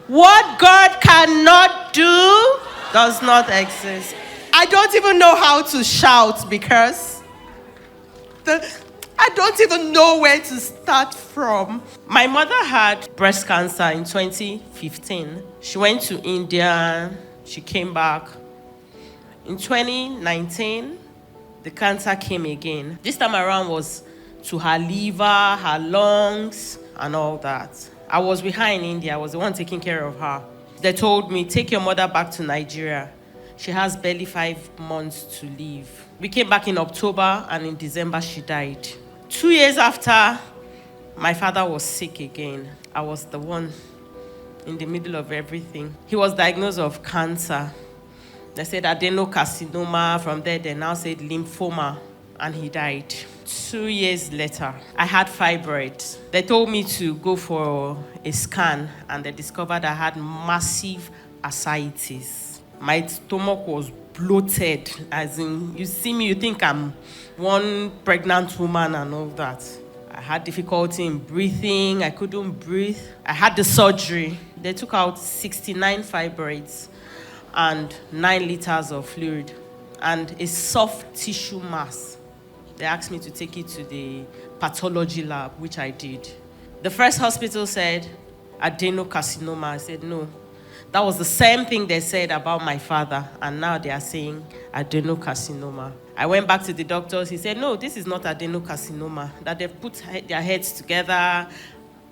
What God cannot do does not exist. I don't even know how to shout because I don't even know where to start from. My mother had breast cancer in 2015. She went to India. She came back. In 2019, the cancer came again. This time around was to her liver, her lungs, and all that. I was with her in India. I was the one taking care of her. They told me, take your mother back to Nigeria. She has barely 5 months to live. We came back in October, and in December, she died. 2 years after, my father was sick again. I was the one in the middle of everything. He was diagnosed of cancer. They said adenocarcinoma. From there, they now said lymphoma, and he died. 2 years later, I had fibroids. They told me to go for a scan, and they discovered I had massive ascites. My stomach was bloated, as in, you see me, you think I'm one pregnant woman and all that. I had difficulty in breathing. I couldn't breathe. I had the surgery. They took out 69 fibroids and 9 liters of fluid and a soft tissue mass. They asked me to take it to the pathology lab, which I did. The first hospital said adenocarcinoma. I said no. That was the same thing they said about my father, and now they are saying adenocarcinoma. I went back to the doctors. He said, no, this is not adenocarcinoma, that they've put their heads together.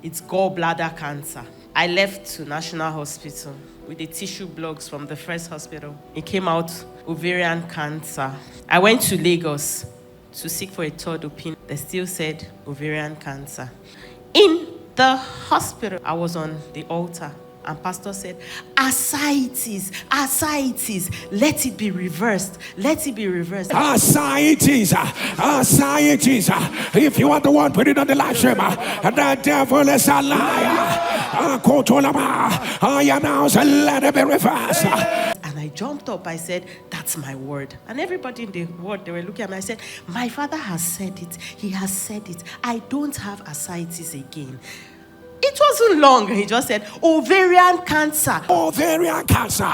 It's gallbladder cancer. I left to National Hospital with the tissue blocks from the first hospital. It came out ovarian cancer. I went to Lagos to seek for a third opinion. They still said ovarian cancer. In the hospital, I was on the altar. And pastor said, ascites, let it be reversed. Let it be reversed. Ascites. If you want the one, put it on the live stream. The devil is a liar. I announce, let it be reversed. And I jumped up. I said, that's my word. And everybody in the word, they were looking at me. I said, my father has said it. He has said it. I don't have ascites again. It wasn't long. He just said, ovarian cancer. Ovarian cancer.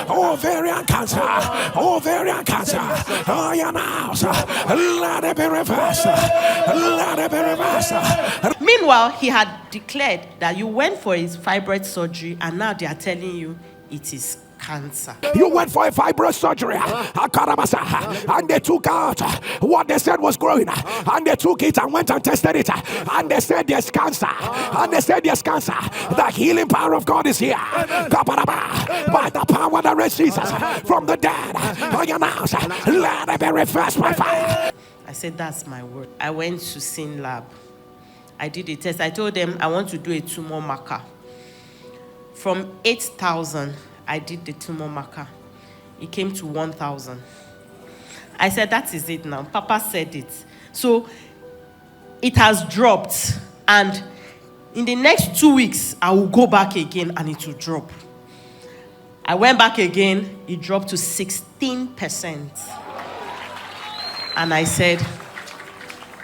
Ovarian cancer. Ovarian cancer. I announce, let it be reversed. Let it be reversed. Meanwhile, he had declared that you went for his fibroid surgery, and now they are telling you it is cancer. You went for a fibroid surgery, and they took out what they said was growing, and they took it and went and tested it, and they said there's cancer, and they said there's cancer. The healing power of God is here. By the power that raised Jesus from the dead, I announce, let it be reversed by fire. I said, that's my word. I went to Sin Lab. I did a test. I told them I want to do a tumor marker. From 8,000, I did the tumor marker. It came to 1,000. I said, that is it now. Papa said it. So it has dropped. And in the next 2 weeks, I will go back again and it will drop. I went back again. It dropped to 16%. And I said,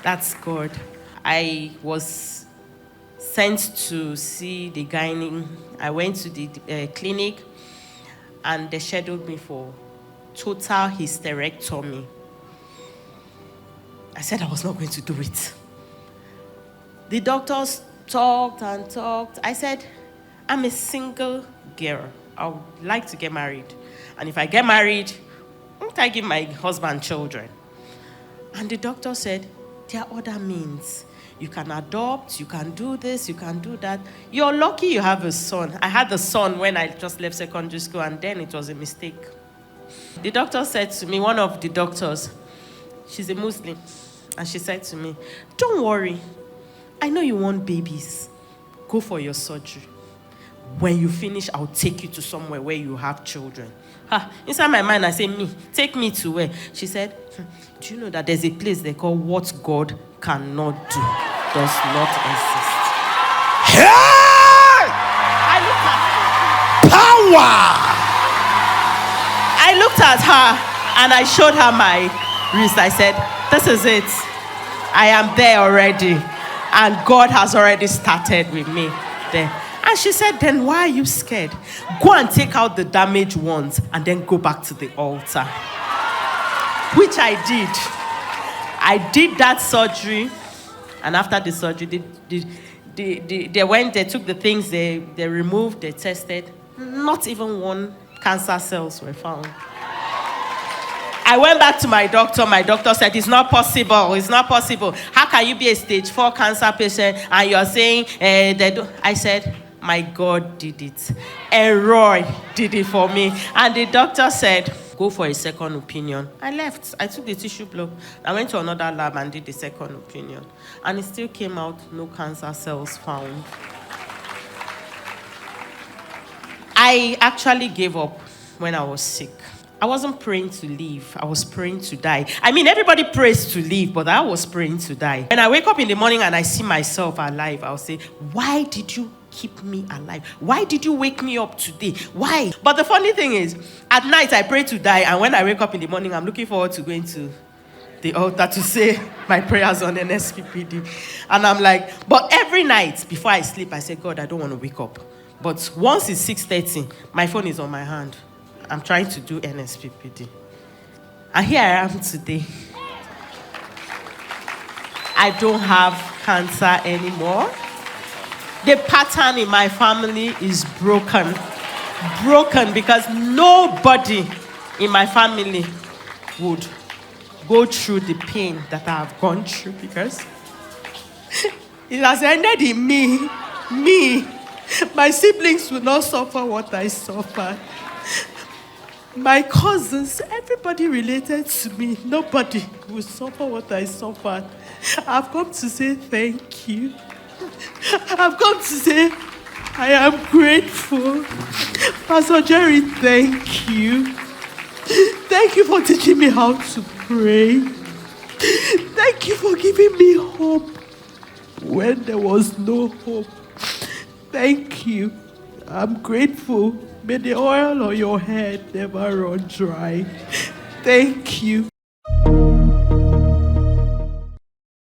that's God. I was sent to see the gynae. I went to the clinic. And they scheduled me for total hysterectomy. I said I was not going to do it. The doctors talked and talked. I said, I'm a single girl. I would like to get married. And if I get married, won't I give my husband children? And the doctor said, there are other means. You can adopt, you can do this, you can do that. You're lucky you have a son. I had a son when I just left secondary school, and then it was a mistake. The doctor said to me, one of the doctors, she's a Muslim, and she said to me, don't worry. I know you want babies. Go for your surgery. When you finish, I'll take you to somewhere where you have children. Inside my mind, I say, take me to where? She said, do you know that there's a place they call what God cannot do does not exist? Hey! I looked at her. Power! I looked at her and I showed her my wrist. I said, this is it. I am there already. And God has already started with me there. And she said, then why are you scared? Go and take out the damaged ones and then go back to the altar. Which I did. I did that surgery. And after the surgery, they went, they took the things, they removed, they tested. Not even one cancer cells were found. I went back to my doctor. My doctor said, it's not possible. It's not possible. How can you be a stage 4 cancer patient and you're saying they don't? I said, my God did it. And Roy did it for me. And the doctor said, go for a second opinion. I left. I took the tissue blood. I went to another lab and did the second opinion. And it still came out, no cancer cells found. I actually gave up when I was sick. I wasn't praying to live. I was praying to die. I mean, everybody prays to live, but I was praying to die. When I wake up in the morning and I see myself alive, I'll say, why did you keep me alive? Why did you wake me up today? Why? But the funny thing is, at night I pray to die, and when I wake up in the morning, I'm looking forward to going to the altar to say my prayers on Nsppd. And I'm like, but every night before I sleep, I say, God, I don't want to wake up. But once it's 6:30, my phone is on my hand. I'm trying to do Nsppd. And here I am today. I don't have cancer anymore. The pattern in my family is broken. Broken because nobody in my family would go through the pain that I have gone through because it has ended in me. Me. My siblings will not suffer what I suffered. My cousins, everybody related to me, nobody will suffer what I suffered. I've come to say thank you. I've come to say I am grateful. Pastor Jerry, thank you. Thank you for teaching me how to pray. Thank you for giving me hope when there was no hope. Thank you. I'm grateful. May the oil on your head never run dry. Thank you.